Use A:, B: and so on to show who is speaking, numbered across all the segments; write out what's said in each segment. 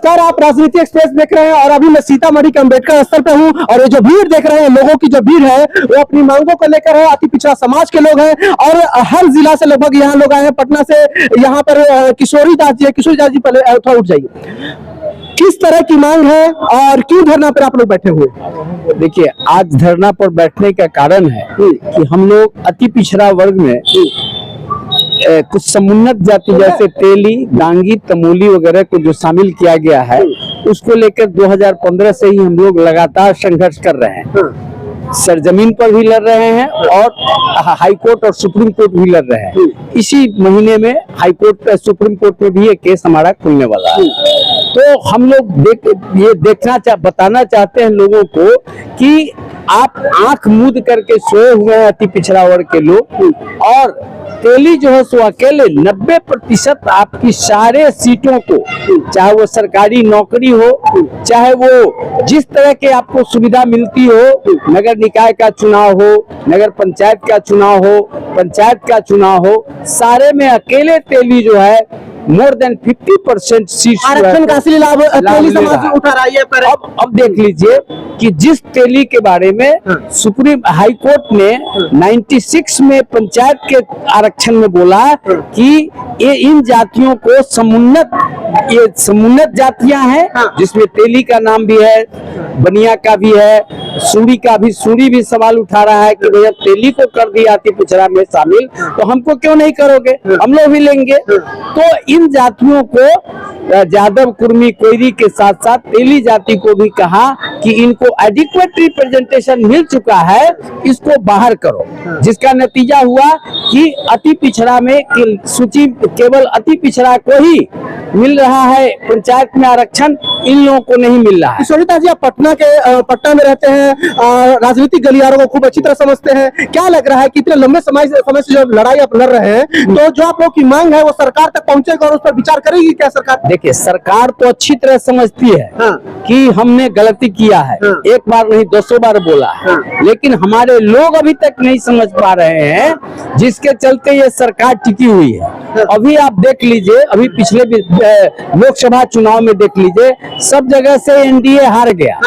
A: नमस्कार, आप राजनीति एक्सप्रेस देख रहे हैं और अभी मैं सीतामढ़ी के अम्बेडकर स्थल पे हूं और ये जो भीड़ देख रहे हैं, लोगों की जो भीड़ है वो अपनी मांगों को लेकर है। अति पिछड़ा समाज के लोग हैं और हर जिला से लगभग यहाँ लोग आए हैं। पटना से यहाँ पर किशोरी दास जी है। किशोरी दास जी पहले थोड़ा उठ जाइए, किस तरह की मांग है और क्यों धरना पर आप लोग बैठे हुए?
B: देखिए, आज धरना पर बैठने का कारण है कि हम लोग अति पिछड़ा वर्ग में कुछ समुन्नत जाति जैसे तेली, डांगी, तमोली वगैरह को जो शामिल किया गया है, उसको लेकर 2015 से ही हम लोग लगातार संघर्ष कर रहे हैं। सरजमीन पर भी लड़ रहे हैं और हाई कोर्ट और सुप्रीम कोर्ट भी लड़ रहे हैं। इसी महीने में हाई कोर्ट, सुप्रीम कोर्ट में भी ये केस हमारा खुलने वाला है। तो हम लोग बताना चाहते हैं लोगों को कि आप आंख मूंद करके सोए हुए हैं अति पिछड़ा वर्ग के लोग, और तेली जो है सो अकेले 90% आपकी सारे सीटों को, चाहे वो सरकारी नौकरी हो, चाहे वो जिस तरह के आपको सुविधा मिलती हो, नगर निकाय का चुनाव हो, नगर पंचायत का चुनाव हो, पंचायत का चुनाव हो, सारे में अकेले तेली जो है मोर देन 50% सीट
A: आरक्षण का असली लाभ तेली समाज से उठा रहा है।
B: अब देख लीजिए कि जिस तेली के बारे में सुप्रीम हाई कोर्ट ने 96 में पंचायत के आरक्षण में बोला कि ये इन जातियों को समुन्नत जातियां हैं, जिसमें तेली का नाम भी है, बनिया का भी है, सूरी भी सवाल उठा रहा है कि भैया तेली को कर दिया अति पिछड़ा में शामिल, तो हमको क्यों नहीं करोगे, हम लोग भी लेंगे। तो इन जातियों को यादव, कुर्मी, कोयरी के साथ साथ तेली जाति को भी कहा कि इनको एडिक्वेट रिप्रेजेंटेशन मिल चुका है, इसको बाहर करो, जिसका नतीजा हुआ कि अति पिछड़ा में सूची केवल अति पिछड़ा को ही मिल रहा है, पंचायत में आरक्षण इन लोगों को नहीं मिल रहा है।
A: किशोरी दास जी, आप पटना में रहते हैं, राजनीतिक गलियारों को खूब अच्छी तरह समझते हैं, क्या लग रहा है कि इतने लंबे समय से जो लड़ाई आप लड़ रहे हैं, तो जो आप लोग की मांग है वो सरकार तक पहुंचेगा और उस पर विचार करेगी क्या सरकार?
B: देखिए, सरकार तो अच्छी तरह समझती है कि हमने गलती किया है, एक बार नहीं 200 बार बोला है, लेकिन हमारे लोग अभी तक नहीं समझ पा रहे हैं, जिसके चलते ये सरकार टिकी हुई है। अभी आप देख लीजिए, अभी पिछले लोकसभा चुनाव में देख लीजिए, सब जगह से एनडीए हार गया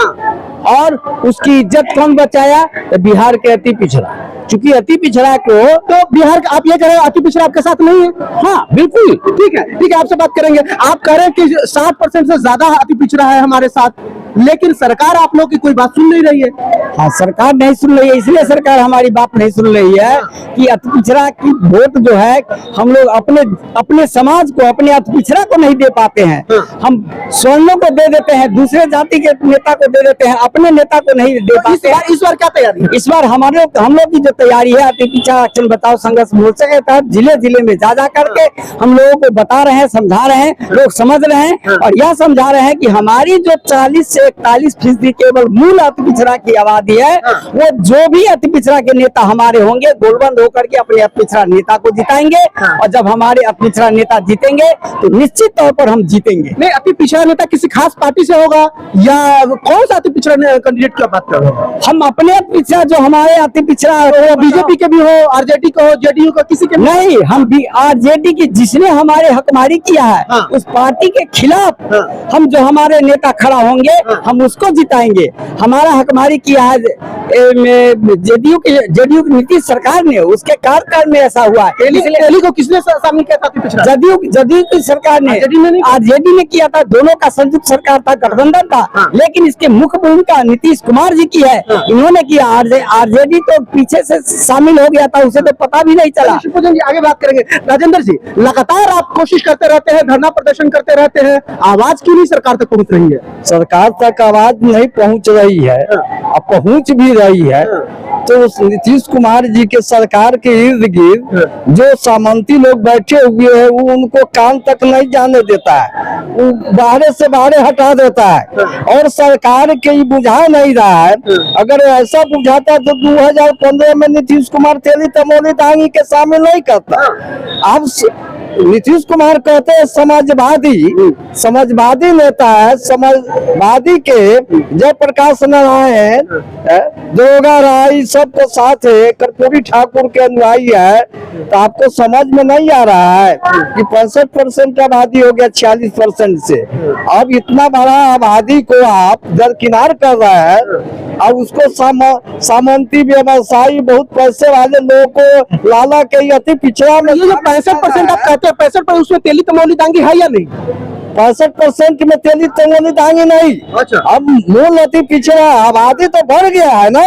B: और उसकी इज्जत कौन बचाया? तो बिहार के अति पिछड़ा। चूंकि अति पिछड़ा को, तो बिहार आप ये कह रहे हैं अति पिछड़ा आपके साथ नहीं है? हाँ बिल्कुल,
A: ठीक है, आपसे बात करेंगे। आप कह रहे हैं कि 60% से ज्यादा अति पिछड़ा है हमारे साथ, लेकिन सरकार आप लोग की कोई बात सुन नहीं रही है।
B: हाँ, सरकार नहीं सुन रही है, इसलिए सरकार हमारी बात नहीं सुन रही है कि अति पिछड़ा की वोट जो है हम लोग अपने समाज को, अपने अति पिछड़ा को नहीं दे पाते हैं। हम स्वर्णों को दे देते हैं, दूसरे जाति के नेता को दे देते हैं, अपने नेता को नहीं दे पाते।
A: इस बार क्या तैयारी है?
B: इस बार हम लोग की जो तैयारी है, अति पिछड़ा एक्शन बचाओ संघर्ष मोर्चा के तहत जिले में जा करके हम लोगों को बता रहे हैं, समझा रहे हैं, लोग समझ रहे हैं और यह समझा रहे हैं कि हमारी जो 40 से 41% केवल मूल अति पिछड़ा की आबादी है, वो जो भी अति पिछड़ा के नेता हमारे होंगे, गोलबंद होकर के अपने अति पिछड़ा नेता को जिताएंगे, और जब हमारे अति पिछड़ा नेता जीतेंगे तो निश्चित तौर पर हम जीतेंगे।
A: नहीं, अति पिछड़ा नेता किसी खास पार्टी से होगा या कौन सा अति पिछड़ा कैंडिडेट की बात कर रहे हैं?
B: हम अपने अति पिछड़ा, जो हमारे अति पिछड़ा
A: बीजेपी के भी हो, आरजेडी को हो, जेडीयू को, किसी के
B: नहीं, हम भी आरजेडी की जिसने हमारे हकमारी किया है उस पार्टी के खिलाफ हम जो हमारे नेता खड़ा होंगे हम उसको जिताएंगे। हमारा हकमारी किया है जेडीयू की नीतीश सरकार ने, उसके कार्यकाल में ऐसा हुआ है।
A: तेली को किसने शामिल किया था?
B: जदयू की सरकार ने, आरजेडी ने किया था, दोनों का संयुक्त सरकार था, गठबंधन था, लेकिन इसके मुख्य भूमिका नीतीश कुमार जी की है, इन्होंने किया। आरजेडी तो पीछे से शामिल हो गया था, उसे तो पता भी नहीं चला।
A: आगे बात करेंगे। राजेंद्र जी, लगातार आप कोशिश करते रहते हैं, धरना प्रदर्शन करते रहते हैं, आवाज क्यों नहीं सरकार तक पहुंच रही है?
B: सरकार तक आवाज नहीं पहुंच रही है, अब पहुंच भी रही है तो नीतीश कुमार जी के सरकार के इर्द गिर्द जो सामंती लोग बैठे हुए हैं वो उनको कान तक नहीं जाने देता है, वो बाहर से बाहर हटा देता है और सरकार के ही बुझा नहीं रहा है। अगर ऐसा बुझाता तो 2015 में नीतीश कुमार तेली, तमोली, डांगी के शामिल नहीं करता। अब
C: नीतीश कुमार कहते हैं समाजवादी नेता है। समाजवादी के जयप्रकाश नारायण, दरोगा राय सबको साथ है, कर्पूरी ठाकुर के अनुयायी है। तो आपको समझ में नहीं आ रहा है कि 65% आबादी हो गया 46% से। अब इतना बड़ा आबादी को आप दरकिनार कर रहे हैं और उसको सामंती व्यवसायी बहुत पैसे वाले लोगों को लाला के अति पिछड़ा में।
A: ये जो 65% आप कहते हैं 65% उसमें तेली तमोली दांगी है या नहीं?
C: 65% में तेली तमोली दांगी नहीं।
A: अच्छा।
C: अब मूल अति पिछड़ा आबादी तो बढ़ गया है ना,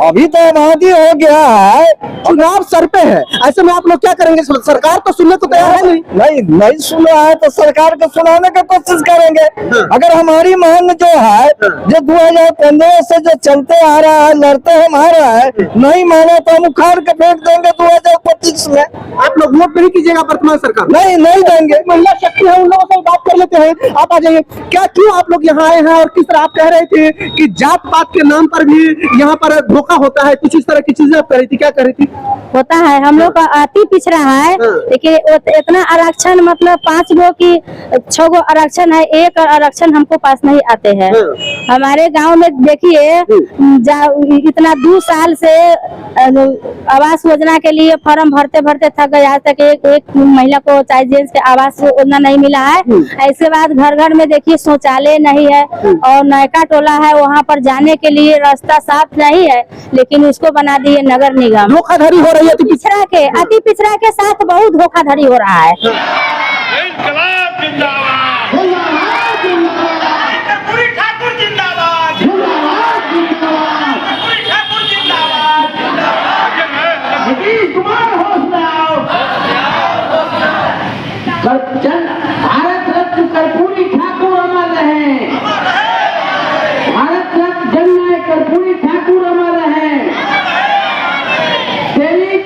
C: अभी तो आबादी हो गया है।
A: चुनाव सर पे है, ऐसे में आप लोग क्या करेंगे? सरकार तो सुनने को तैयार है
C: नहीं सुन रहा है तो सरकार को सुनाने की कोशिश करेंगे। अगर हमारी मांग जो है, जो 2015 से जो चलते आ रहा है, लड़ते हम आ रहा है, नहीं माना तो हम उखाड़ के फेंक देंगे 2025 में।
A: आप लोग वोट नहीं कीजिएगा वर्तमान सरकार?
C: नहीं देंगे।
A: महिला शक्ति है, उन लोगों से बात कर लेते हैं। आप आ जाइए। क्या क्यों आप लोग यहाँ आए हैं और किस तरह आप कह रहे थे कि जात पात के नाम पर भी यहाँ पर धोखा होता है, कुछ इस तरह की चीजें आप कह रही थी, क्या कह रही थी?
D: होता है, हम लोग का अति पिछड़ा है, लेकिन इतना आरक्षण मतलब 5 गो की 6 गो आरक्षण है, एक आरक्षण हमको पास नहीं आते हैं। हमारे गांव में देखिए इतना 2 साल से आवास योजना के लिए फॉर्म भरते भरते थक गए, आज तक एक महिला को चाहे जेंट्स के आवास योजना नहीं मिला है। ऐसे बात घर घर में देखिए शौचालय नहीं है और नयका टोला है, वहाँ पर जाने के लिए रास्ता साफ नहीं है, लेकिन उसको बना दिए नगर निगम।
A: धोखाधड़ी हो रही है
D: अति पिछड़ा के साथ बहुत धोखाधड़ी हो रहा है।
E: इंकलाब जिंदाबाद, कर्पूरी ठाकुर जिंदाबाद, कर्पूरी ठाकुर जिंदाबाद, नीतीश कुमार हौसला,
F: भारत रत्न कर्पूरी ठाकुर अमर रहे, भारत रत्न जननायक कर्पूरी ठाकुर अमर रहे। तेली